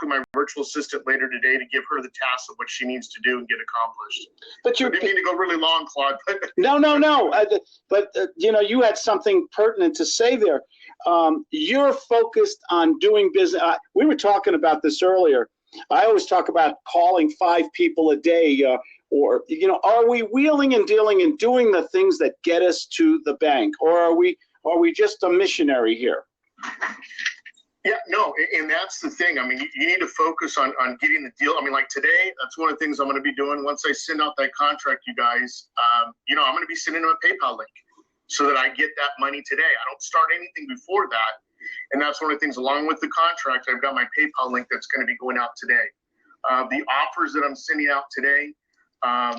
with my virtual assistant later today to give her the task of what she needs to do and get accomplished. But you didn't mean to go really long, Claude. No. But you know, you had something pertinent to say there. You're focused on doing business. We were talking about this earlier. I always talk about calling 5 people a day, or, you know, are we wheeling and dealing and doing the things that get us to the bank, or are we just a missionary here? Yeah, no, and that's the thing. I mean, you need to focus on getting the deal. I mean, like today, that's one of the things I'm going to be doing. Once I send out that contract, you guys, you know, I'm going to be sending them a PayPal link so that I get that money today. I don't start anything before that. And that's one of the things, along with the contract, I've got my PayPal link that's going to be going out today. The offers that I'm sending out today, I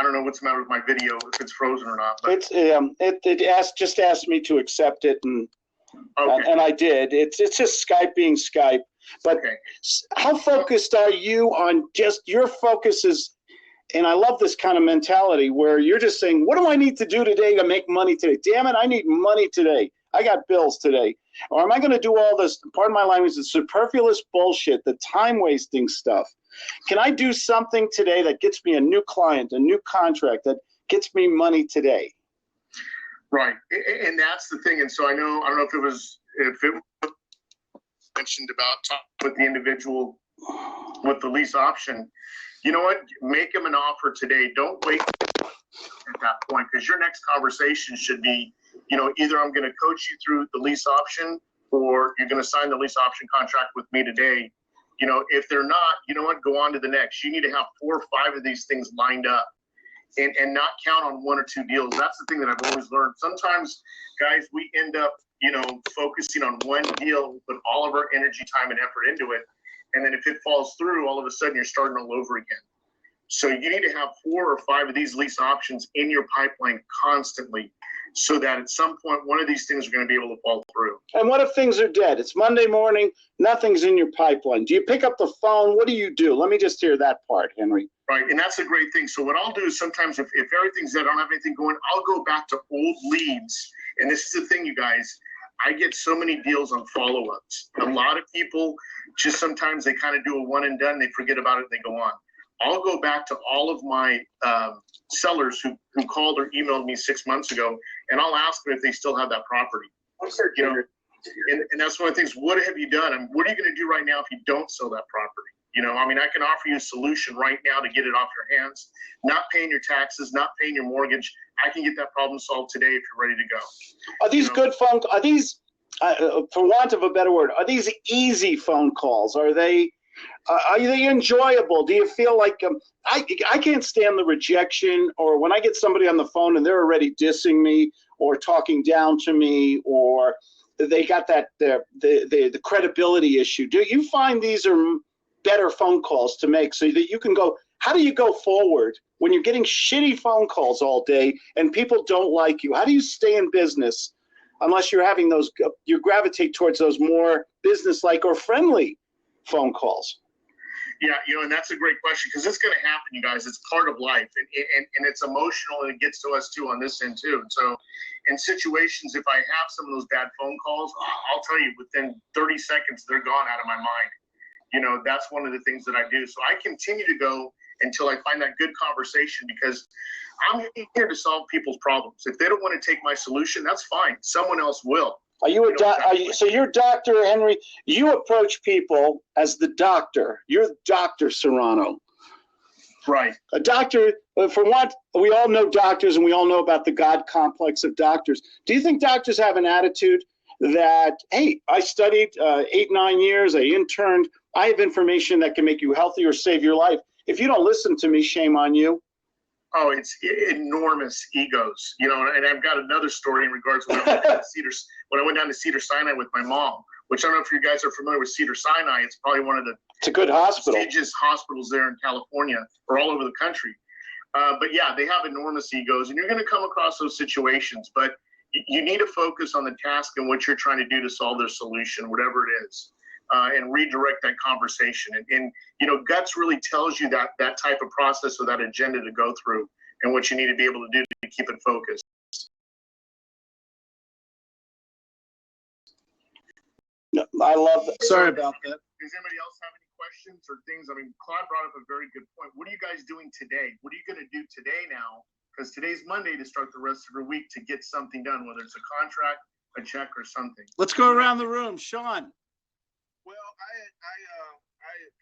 don't know what's the matter with my video, if it's frozen or not. But it just asked me to accept it, and okay. And I did. It's just Skype being Skype. But Okay. How focused are you on just your focus is, and I love this kind of mentality where you're just saying, what do I need to do today to make money today? Damn it, I need money today. I got bills today. Or am I going to do all this, pardon my language, the superfluous bullshit, the time-wasting stuff? Can I do something today that gets me a new client, a new contract, that gets me money today? Right, and that's the thing. And so I don't know if it was mentioned about talking with the individual with the lease option. You know what? Make them an offer today. Don't wait at that point, because your next conversation should be, you know, either I'm going to coach you through the lease option, or you're going to sign the lease option contract with me today. You know, if they're not, you know what? Go on to the next. You need to have 4 or 5 of these things lined up. And not count on 1 or 2 deals. That's the thing that I've always learned. Sometimes, guys, we end up, you know, focusing on one deal, put all of our energy, time, and effort into it. And then if it falls through, all of a sudden you're starting all over again. So you need to have 4 or 5 of these lease options in your pipeline constantly, so that at some point, one of these things are going to be able to fall through. And what if things are dead? It's Monday morning, nothing's in your pipeline. Do you pick up the phone? What do you do? Let me just hear that part, Henry. Right, and that's a great thing. So what I'll do is sometimes if everything's dead, I don't have anything going, I'll go back to old leads. And this is the thing, you guys, I get so many deals on follow-ups. A lot of people just sometimes they kind of do a one and done, they forget about it, and they go on. I'll go back to all of my sellers who called or emailed me 6 months ago, and I'll ask them if they still have that property. You know, and that's one of the things. What have you done? I mean, what are you going to do right now if you don't sell that property? You know, I mean, I can offer you a solution right now to get it off your hands, not paying your taxes, not paying your mortgage. I can get that problem solved today if you're ready to go. Are these good phone? Are these, for want of a better word, are these easy phone calls? Are they enjoyable? Do you feel like I can't stand the rejection, or when I get somebody on the phone and they're already dissing me or talking down to me, or they got that the credibility issue? Do you find these are better phone calls to make so that you can go? How do you go forward when you're getting shitty phone calls all day and people don't like you? How do you stay in business unless you're having those? You gravitate towards those more business-like or friendly phone calls. Yeah, you know, and that's a great question, because it's going to happen, you guys. It's part of life, and it's emotional, and it gets to us too on this end too. And so in situations, if I have some of those bad phone calls, I'll tell you, within 30 seconds, they're gone out of my mind. You know, that's one of the things that I do. So I continue to go until I find that good conversation, because I'm here to solve people's problems. If they don't want to take my solution, that's fine. Someone else will. Are you so you're Dr. Henry, you approach people as the doctor. You're Dr. Serrano. Right. A doctor, for what, we all know doctors, and we all know about the God complex of doctors. Do you think doctors have an attitude that, hey, I studied 8-9 years, I interned, I have information that can make you healthy or save your life. If you don't listen to me, shame on you. Oh, it's enormous egos, you know. And I've got another story in regards to when I went down to Cedar Sinai with my mom, which I don't know if you guys are familiar with Cedar Sinai. It's probably one of the it's a good hospital. prestigious hospitals there in California or all over the country. But yeah, they have enormous egos, and you're going to come across those situations. But you need to focus on the task and what you're trying to do to solve their solution, whatever it is. And redirect that conversation. And you know, guts really tells you that type of process or that agenda to go through, and what you need to be able to do to keep it focused. I love that. Sorry about that. Does anybody else have any questions or things? I mean, Claude brought up a very good point. What are you guys doing today? What are you going to do today now? Because today's Monday to start the rest of your week to get something done, whether it's a contract, a check, or something. Let's go around the room. Sean. Well, I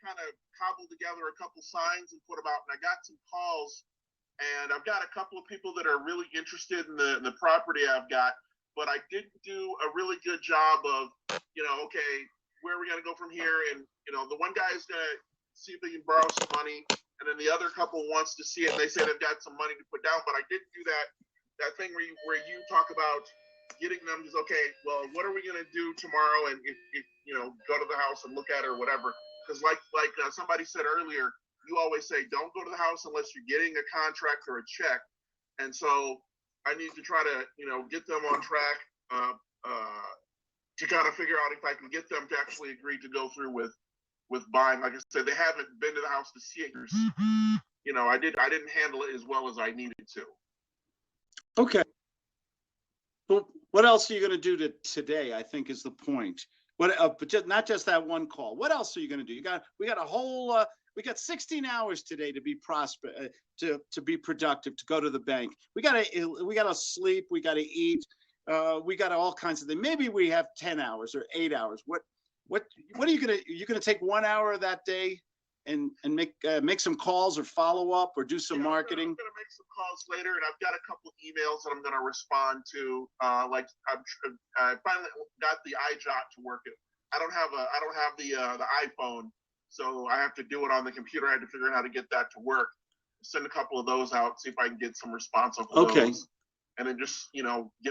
kind of cobbled together a couple signs and put them out, and I got some calls, and I've got a couple of people that are really interested in the property I've got, but I didn't do a really good job of, okay, where are we going to go from here? And, the one guy is going to see if they can borrow some money, and then the other couple wants to see it, and they say they've got some money to put down, but I didn't do that thing where you talk about getting them is, okay, well, what are we going to do tomorrow? And if go to the house and look at it or whatever. Because like somebody said earlier, you always say, don't go to the house unless you're getting a contract or a check. And so I need to try to, get them on track to kind of figure out if I can get them to actually agree to go through with buying. Like I said, they haven't been to the house to see it. I didn't handle it as well as I needed to. Okay. Well, what else are you going to do today? I think is the point. But not just that one call. What else are you going to do? We got 16 hours today to be to be productive, to go to the bank. We got to sleep. We got to eat. We got all kinds of things. Maybe we have 10 hours or 8 hours. What are you going to? You're going to take 1 hour of that day and make some calls or follow up or do some marketing. I'm going to make some calls later, and I've got a couple emails that I'm going to respond to. I finally got the iJot to work. I don't have the iPhone, so I have to do it on the computer. I had to figure out how to get that to work. Send a couple of those out, see if I can get some response off of those, and then just get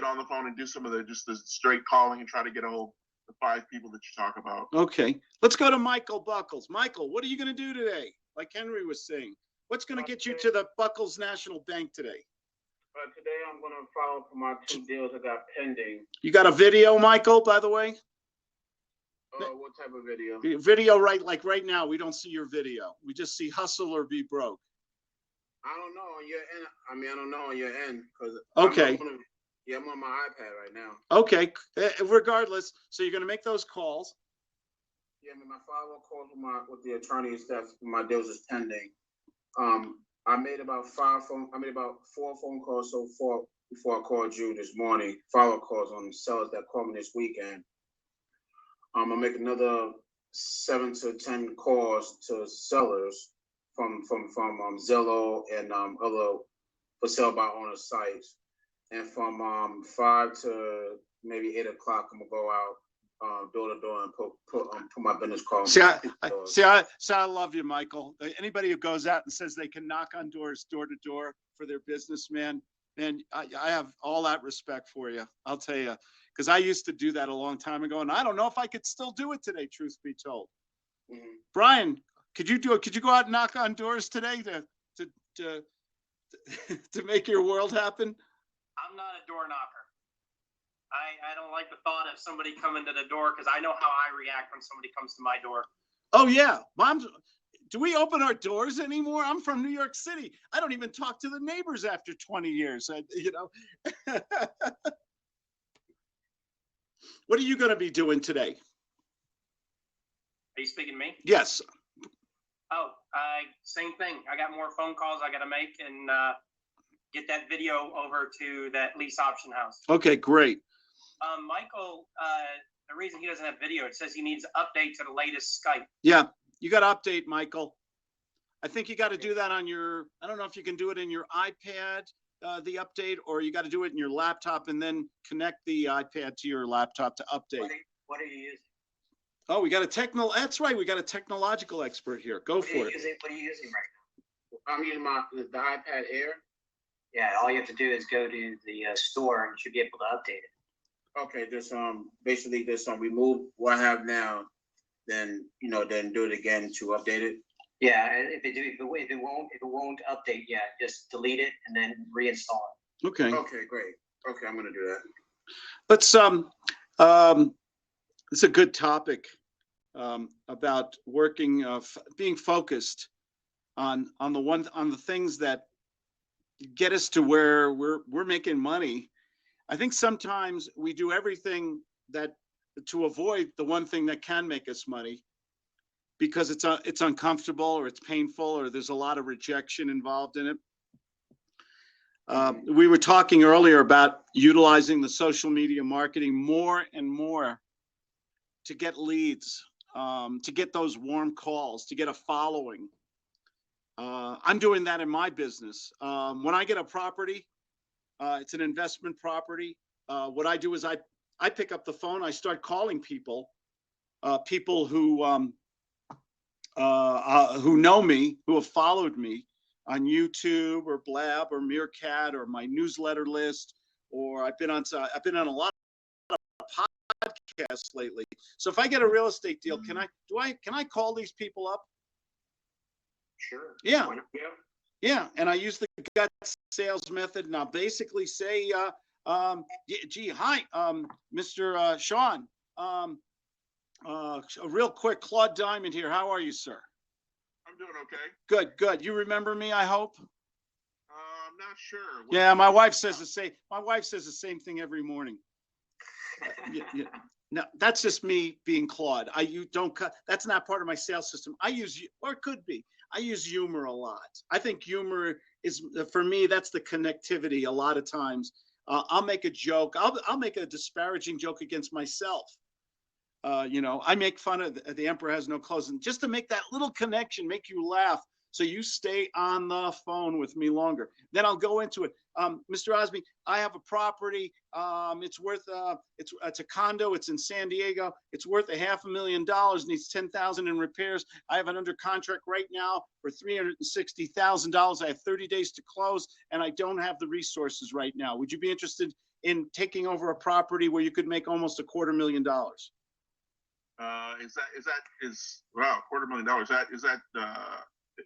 on the phone and do some of the straight calling and try to get a hold of the 5 people that you talk about. Okay, let's go to Michael Buckles. Michael, what are you going to do today? Like Henry was saying, what's going to get you to the Buckles National Bank today? Today I'm going to follow up on my 2 deals I got pending. You got a video, Michael, by the way? What type of video? Video, right now, we don't see your video. We just see hustle or be broke. I don't know on your end. I don't know on your end. Okay. I'm on my iPad right now. Okay. Regardless, so you're going to make those calls. Yeah, my follow-up calls with the attorneys that my deals is pending. I made about 4 phone calls so far before I called you this morning. Follow-up calls on sellers that called me this weekend. I'll make another 7 to 10 calls to sellers from Zillow and other for sale by owner sites. And from 5 to maybe 8 o'clock, I'm gonna go out door to door and put my business card. I love you, Michael. Anybody who goes out and says they can knock on doors door to door for their business, man, I have all that respect for you. I'll tell you, because I used to do that a long time ago, and I don't know if I could still do it today. Truth be told, Brian, could you go out and knock on doors today to make your world happen? I'm not a door knocker. I don't like the thought of somebody coming to the door because I know how I react when somebody comes to my door. Oh yeah, do we open our doors anymore? I'm from New York City. I don't even talk to the neighbors after 20 years. What are you going to be doing today? Are you speaking to me? Yes. Oh, same thing. I got more phone calls I got to make and get that video over to that lease option house. Okay, great. Michael, the reason he doesn't have video, it says he needs to update to the latest Skype. Yeah, you got to update, Michael. I think you got to do that on I don't know if you can do it in your iPad, the update, or you got to do it in your laptop and then connect the iPad to your laptop to update. What are you using? Oh, that's right. We got a technological expert here. Go for it. What are you using right now? I'm using the iPad Air. Yeah, all you have to do is go to the store and you should be able to update it. Okay, just basically just remove what I have now, then then do it again to update it. Yeah, if it won't update, yeah, just delete it and then reinstall it. Okay. Okay, great. Okay, I'm gonna do that. Let's it's a good topic about working, being focused on the things that get us to where we're making money. I think sometimes we do everything to avoid the one thing that can make us money. because it's uncomfortable or it's painful or there's a lot of rejection involved in it. We were talking earlier about utilizing the social media marketing more and more to get leads, to get those warm calls, to get a following. I'm doing that in my business. When I get a property, it's an investment property. What I do is I pick up the phone. I start calling people who know me, who have followed me on YouTube or Blab or Meerkat or my newsletter list, or I've been on a lot of podcasts lately. So if I get a real estate deal, can I call these people up? Sure. Yeah. Yeah. And I use the gut sales method, and I'll basically say, gee, hi, Mr. Sean. Real quick, Claude Diamond here. How are you, sir? I'm doing okay. Good, good. You remember me, I hope? I'm not sure. Yeah, my wife says the same. My wife says the same thing every morning. Yeah. No, that's just me being Claude. You don't cut. That's not part of my sales system. I use, or it could be. I use humor a lot. I think humor is, for me, that's the connectivity. A lot of times, I'll make a joke. I'll make a disparaging joke against myself. I make fun of the Emperor Has No Clothes, and just to make that little connection, make you laugh, so you stay on the phone with me longer. Then I'll go into it. Mr. Osby, I have a property. It's worth it's a condo. It's in San Diego. It's worth $500,000. Needs $10,000 in repairs. I have it under contract right now for $360,000. I have 30 days to close, and I don't have the resources right now. Would you be interested in taking over a property where you could make almost $250,000? Wow, $250,000. Is that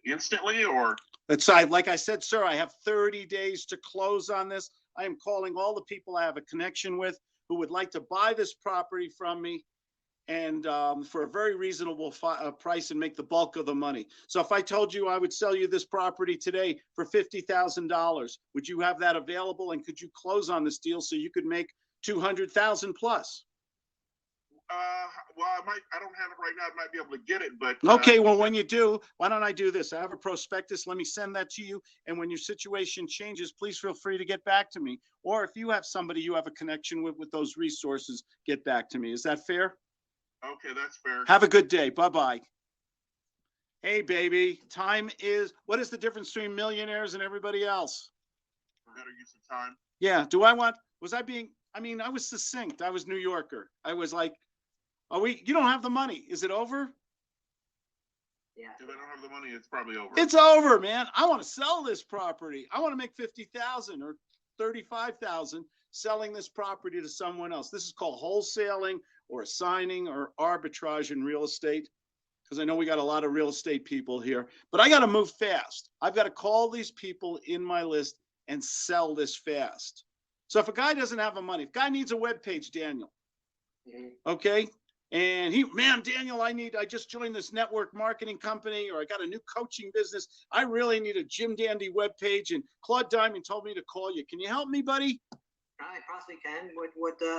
instantly, or? It's like I said, sir, I have 30 days to close on this. I am calling all the people I have a connection with who would like to buy this property from me, and for a very reasonable price, and make the bulk of the money. So if I told you I would sell you this property today for $50,000, would you have that available, and could you close on this deal so you could make $200,000 plus? Well, I don't have it right now. I might be able to get it, but. Okay, well, when you do, why don't I do this? I have a prospectus. Let me send that to you. And when your situation changes, please feel free to get back to me. Or if you have somebody you have a connection with those resources, get back to me. Is that fair? Okay, that's fair. Have a good day. Bye-bye. Hey, baby, what is the difference between millionaires and everybody else? Better use of time. Yeah, I was succinct. I was New Yorker. I was like, you don't have the money. Is it over? Yeah. If I don't have the money, it's probably over. It's over, man. I want to sell this property. I want to make $50,000 or $35,000 selling this property to someone else. This is called wholesaling or assigning or arbitrage in real estate, because I know we got a lot of real estate people here, but I got to move fast. I've got to call these people in my list and sell this fast. So if a guy doesn't have the money, if a guy needs a web page, Daniel, okay, and Daniel, I just joined this network marketing company, or I got a new coaching business. I really need a Jim Dandy web page, and Claude Diamond told me to call you. Can you help me, buddy? I possibly can.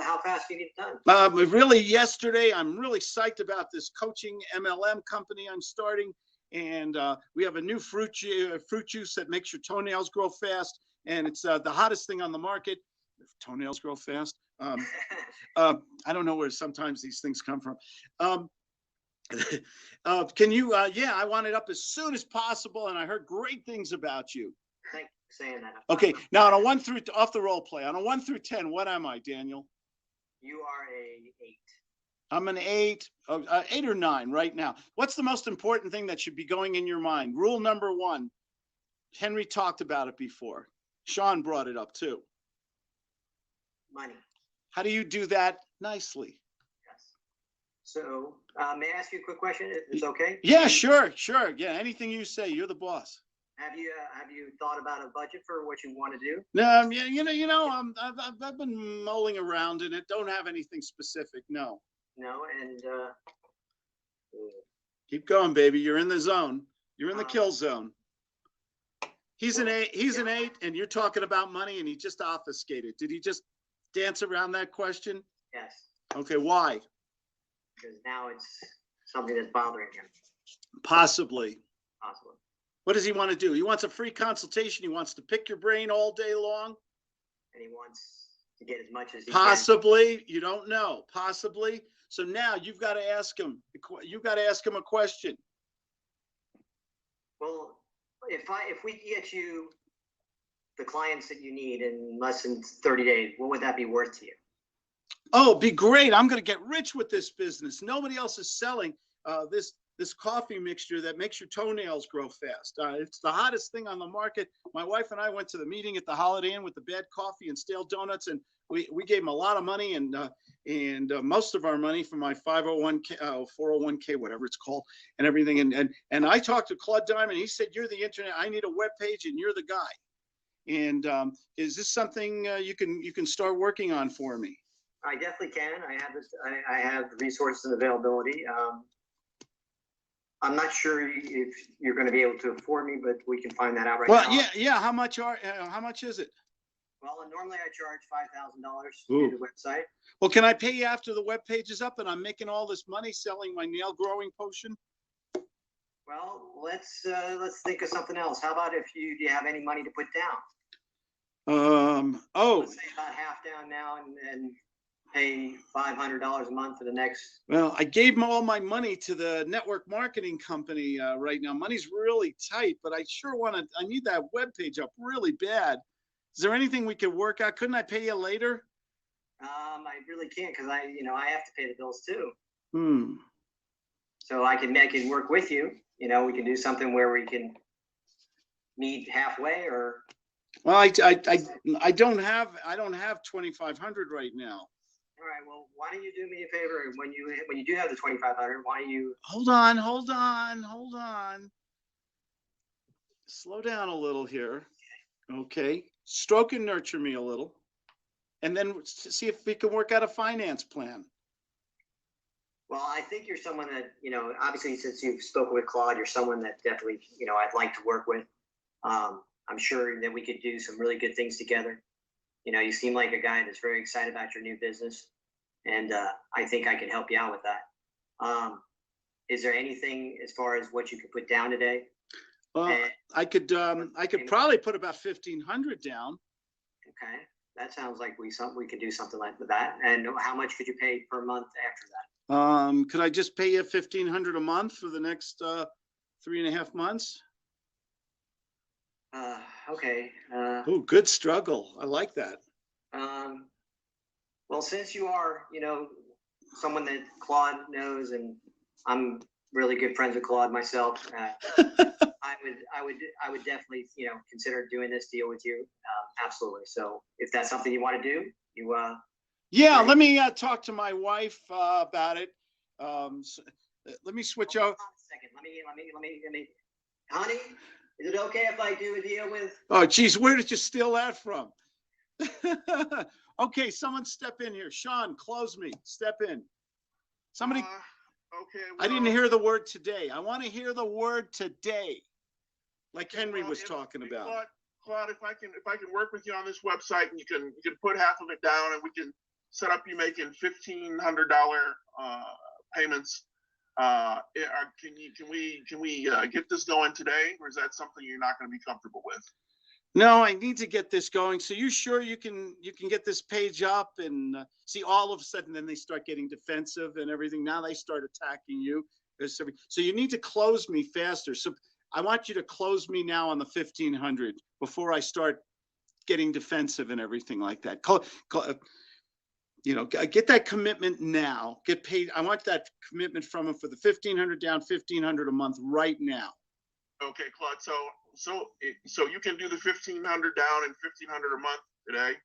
How fast do you need it done? Really yesterday. I'm really psyched about this coaching MLM company I'm starting, and we have a new fruit juice that makes your toenails grow fast, and it's the hottest thing on the market. If toenails grow fast. I don't know where sometimes these things come from. Can you? I want it up as soon as possible, and I heard great things about you. Thank you for saying that. Okay, now on a 1 through off the role play, on a 1 through 10, what am I, Daniel? You are a 8. I'm an 8, 8 or 9 right now. What's the most important thing that should be going in your mind? Rule number 1. Henry talked about it before. Sean brought it up too. Money. How do you do that nicely? Yes. So, may I ask you a quick question? It's okay? Yeah, sure. Yeah, anything you say. You're the boss. Have you thought about a budget for what you want to do? No, I've been mulling around in it. Don't have anything specific. No. No, and keep going, baby. You're in the zone. You're in the kill zone. He's an 8. He's an 8, and you're talking about money, and he just obfuscated. Did he just dance around that question? Yes. Okay, why? Because now it's something that's bothering him. Possibly. Possibly. What does he want to do? He wants a free consultation. He wants to pick your brain all day long. And he wants to get as much as he Possibly. You don't know. Possibly. So now you've got to ask him. You've got to ask him a question. Well, if we get you the clients that you need in less than 30 days, what would that be worth to you? Oh, be great. I'm going to get rich with this business. Nobody else is selling this coffee mixture that makes your toenails grow fast. It's the hottest thing on the market. My wife and I went to the meeting at the Holiday Inn with the bad coffee and stale donuts, and we gave him a lot of money and most of our money from my 501k, 401k, whatever it's called, and everything. And I talked to Claude Diamond. He said, "You're the internet. I need a web page, and you're the guy." And is this something you can start working on for me? I definitely can. I have the resources and availability. I'm not sure if you're going to be able to afford me, but we can find that out right now. Well, yeah. How much is it? Well, normally I charge $5,000 through the website. Well, can I pay you after the web page is up and I'm making all this money selling my nail growing potion? Well, let's think of something else. How about if do you have any money to put down? Let's say about half down now and pay $500 a month for the next. Well, I gave them all my money to the network marketing company right now. Money's really tight, but I need that web page up really bad. Is there anything we could work out? Couldn't I pay you later? I really can't because I have to pay the bills too. So I can work with you. We can do something where we can meet halfway or. Well, I don't have 2,500 right now. All right. Well, why don't you do me a favor when you do have the 2,500? Why don't you? Hold on. Slow down a little here. Okay. Stroke and nurture me a little, and then see if we can work out a finance plan. Well, I think you're someone that, obviously since you've spoken with Claude, you're someone that definitely, I'd like to work with. I'm sure that we could do some really good things together. You seem like a guy that's very excited about your new business, and I think I can help you out with that. Is there anything as far as what you could put down today? Well, I could probably put about 1,500 down. Okay, that sounds like we could do something like that. And how much could you pay per month after that? Could I just pay you 1,500 a month for the next 3.5 months? Okay. Oh, good struggle. I like that. Well, since you are, someone that Claude knows, and I'm really good friends with Claude myself, I would definitely, consider doing this deal with you. Absolutely. So if that's something you want to do, yeah, let me talk to my wife about it. Let me switch over. Hold on a second. Let me. Honey, is it okay if I do a deal with? Oh, geez, where did you steal that from? Okay, someone step in here. Sean, close me. Step in. Somebody. Okay. Well, I didn't hear the word today. I want to hear the word today, like Henry was talking about. Claude, if I can work with you on this website, and you can put half of it down, and we can set up you making $1,500 payments. Can we get this going today, or is that something you're not going to be comfortable with? No, I need to get this going. So you sure you can get this page up and see? All of a sudden, then they start getting defensive and everything. Now they start attacking you. So you need to close me faster. So I want you to close me now on the 1,500 before I start getting defensive and everything like that. Get that commitment now. Get paid. I want that commitment from him for the 1,500 down, 1,500 a month right now. Okay, Claude. So you can do the 1,500 down and 1,500 a month today.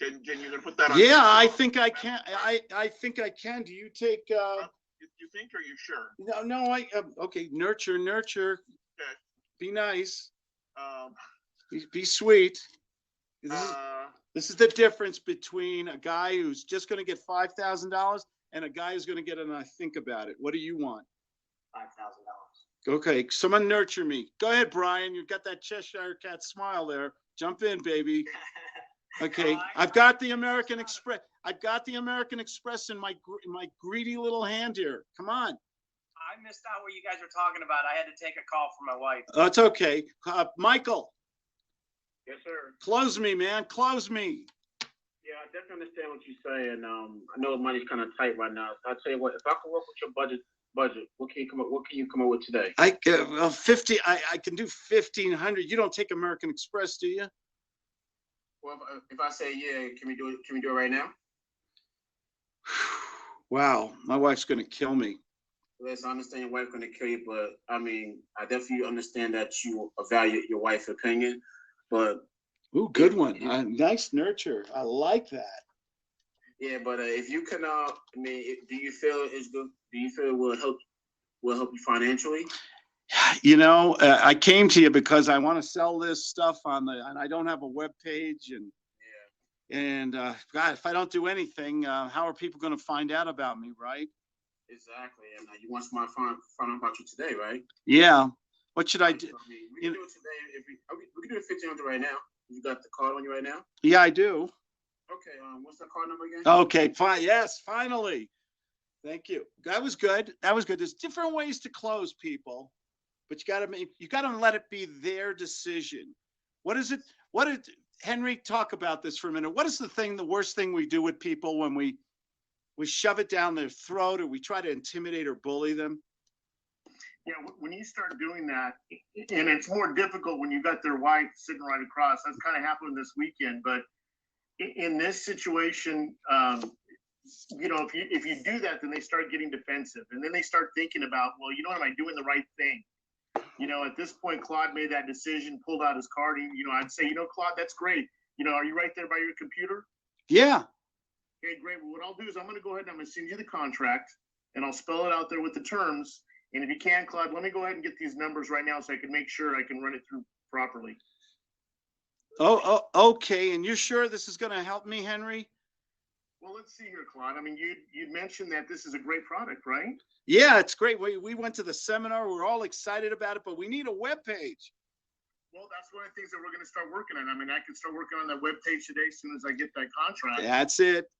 Can you put that on? Yeah, I think I can. I think I can. Do you take? You think, or are you sure? No. Okay. Nurture. Okay. Be nice. Be sweet. This is the difference between a guy who's just going to get $5,000 and a guy who's going to get an I think about it. What do you want? $5,000. Okay, someone nurture me. Go ahead, Brian. You've got that Cheshire Cat smile there. Jump in, baby. Okay, I've got the American Express. I've got the American Express in my greedy little hand here. Come on. I missed out what you guys were talking about. I had to take a call from my wife. Oh, it's okay. Michael, Yes, sir. close me, man. Close me. Yeah, I definitely understand what you're saying. I know money's kind of tight right now. So I'll tell you what, if I could work with your budget, what can you come up with today? 50. I can do 1,500. You don't take American Express, do you? Well, if I say yeah, can we do it? Can we do it right now? Wow, my wife's gonna kill me. Listen, I understand your wife gonna kill you, but I mean, I definitely understand that you evaluate your wife's opinion. But Ooh, good one. Nice nurture. I like that. yeah, but if you can, I mean, do you feel it's good? Do you feel it will help you financially? You know, I came to you because I want to sell this stuff and I don't have a web page and God, if I don't do anything, how are people going to find out about me, right? Exactly, and you want somebody to find out about you today, right? Yeah. What should I do? So, I mean, we can do it today. We can do it 1,500 right now. You got the card on you right now? Yeah, I do. Okay. What's the card number again? Okay, fine. Yes, finally. Thank you. That was good. There's different ways to close people, but you got to let it be their decision. What is it? Henry, talk about this for a minute. What is the worst thing we do with people when we shove it down their throat or we try to intimidate or bully them? Yeah, when you start doing that, and it's more difficult when you got their wife sitting right across. That's kind of happened this weekend. But in this situation, you know, if you do that, then they start getting defensive, and then they start thinking about, well, you know, am I doing the right thing? You know, at this point, Claude made that decision, pulled out his card. And, you know, I'd say, you know, Claude, that's great. You know, are you right there by your computer? Yeah. Okay, great. Well, what I'll do is I'm going to go ahead and I'm going to send you the contract, and I'll spell it out there with the terms. And if you can, Claude, let me go ahead and get these numbers right now so I can make sure I can run it through properly. Oh, okay. And you're sure this is going to help me, Henry? Well, let's see here, Claude. I mean, you'd mentioned that this is a great product, right? Yeah, it's great. We went to the seminar. We're all excited about it, but we need a web page. Well, that's one of the things that we're going to start working on. I mean, I can start working on that web page today as soon as I get that contract. That's it.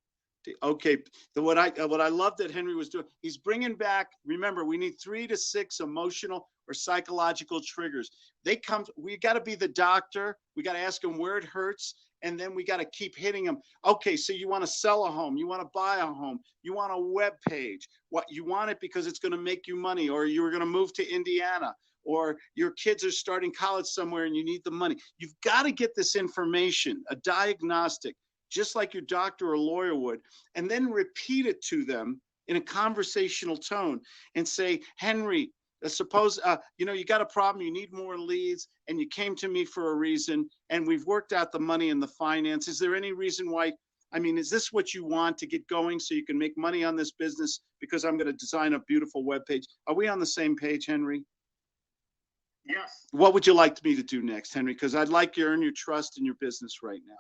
Okay. What I love that Henry was doing, he's bringing back, remember, we need 3 to 6 emotional or psychological triggers. We got to be the doctor. We got to ask them where it hurts. And then we got to keep hitting them. Okay, so you want to sell a home, you want to buy a home, you want a web page. What you want it because it's going to make you money, or you're going to move to Indiana, or your kids are starting college somewhere and you need the money. You've got to get this information, a diagnostic, just like your doctor or lawyer would, and then repeat it to them in a conversational tone and say, Henry, suppose, you know, you got a problem, you need more leads, and you came to me for a reason, and we've worked out the money and the finance. Is there any reason why, I mean, is this what you want to get going so you can make money on this business? Because I'm going to design a beautiful web page. Are we on the same page, Henry? Yes. What would you like me to do next, Henry? Because I'd like to earn your trust in your business right now.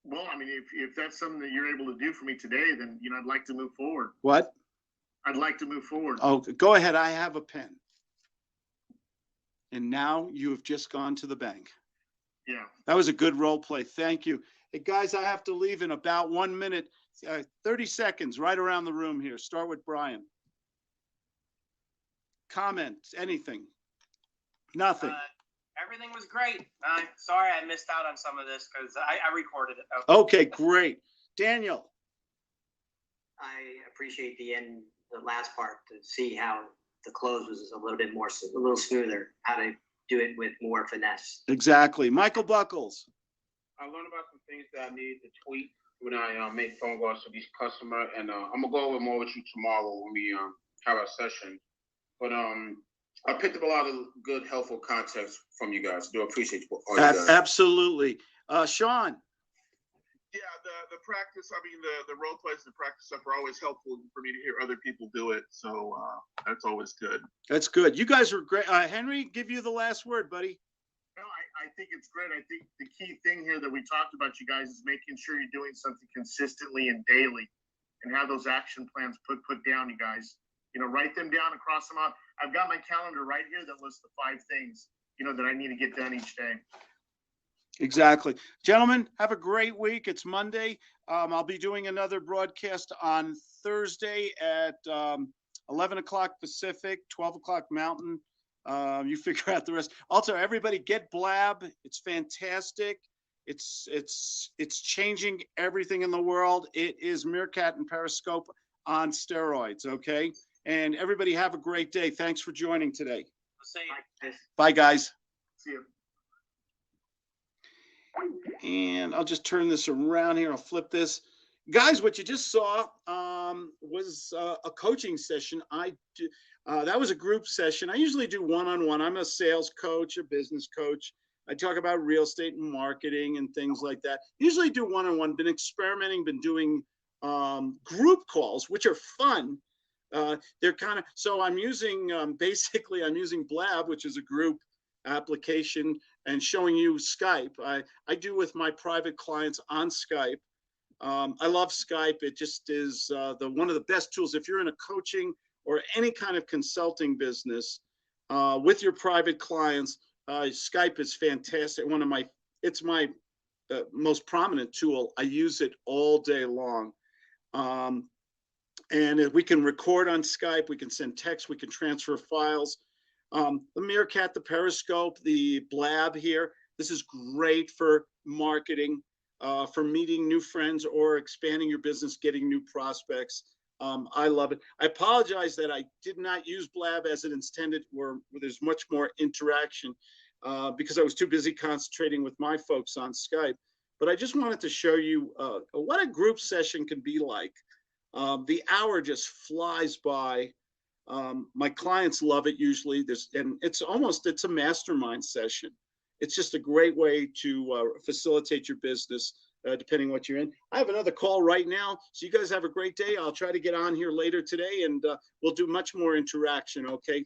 Well, I mean, if that's something that you're able to do for me today, then, you know, I'd like to move forward. What? I'd like to move forward. Oh, go ahead. I have a pen. And now you have just gone to the bank. Yeah. That was a good role play. Thank you. Hey, guys, I have to leave in about 1 minute, 30 seconds, right around the room here. Start with Brian. Comments, anything? Nothing. Everything was great. Sorry I missed out on some of this because I recorded it. Okay, great. Daniel. I appreciate the last part to see how the close was a little smoother, how to do it with more finesse. Exactly. Michael Buckles. I learned about some things that I need to tweak when I make phone calls to these customers, and I'm gonna go over more with you tomorrow when we have our session. But I picked up a lot of good, helpful context from you guys. Do appreciate all you guys. Absolutely. Sean. Yeah, the practice, I mean, the role plays and the practice stuff are always helpful for me to hear other people do it. So that's always good. That's good. You guys were great. Henry, give you the last word, buddy. No, I think it's great. I think the key thing here that we talked about, you guys, is making sure you're doing something consistently and daily and have those action plans put down, you guys. You know, write them down and cross them out. I've got my calendar right here that lists the 5 things, you know, that I need to get done each day. Exactly. Gentlemen, have a great week. It's Monday. I'll be doing another broadcast on Thursday at 11 o'clock Pacific, 12 o'clock Mountain. You figure out the rest. Also, everybody get Blab. It's fantastic. It's changing everything in the world. It is Meerkat and Periscope on steroids, okay? And everybody have a great day. Thanks for joining today. Bye, guys. See you. And I'll just turn this around here. I'll flip this. Guys, what you just saw was a coaching session. That was a group session. I usually do one-on-one. I'm a sales coach, a business coach. I talk about real estate and marketing and things like that. Usually do one-on-one. Been experimenting, been doing group calls, which are fun. They're kind of, so I'm using, basically I'm using Blab, which is a group application, and showing you Skype. I do with my private clients on Skype. I love Skype. It just is one of the best tools. If you're in a coaching or any kind of consulting business with your private clients, Skype is fantastic. It's my most prominent tool. I use it all day long. And we can record on Skype, we can send text, we can transfer files. The Meerkat, the Periscope, the Blab here, this is great for marketing, for meeting new friends or expanding your business, getting new prospects. I love it. I apologize that I did not use Blab as it intended, where there's much more interaction because I was too busy concentrating with my folks on Skype. But I just wanted to show you what a group session can be like. The hour just flies by. My clients love it usually. And it's a mastermind session. It's just a great way to facilitate your business, depending what you're in. I have another call right now. So you guys have a great day. I'll try to get on here later today and we'll do much more interaction. Okay.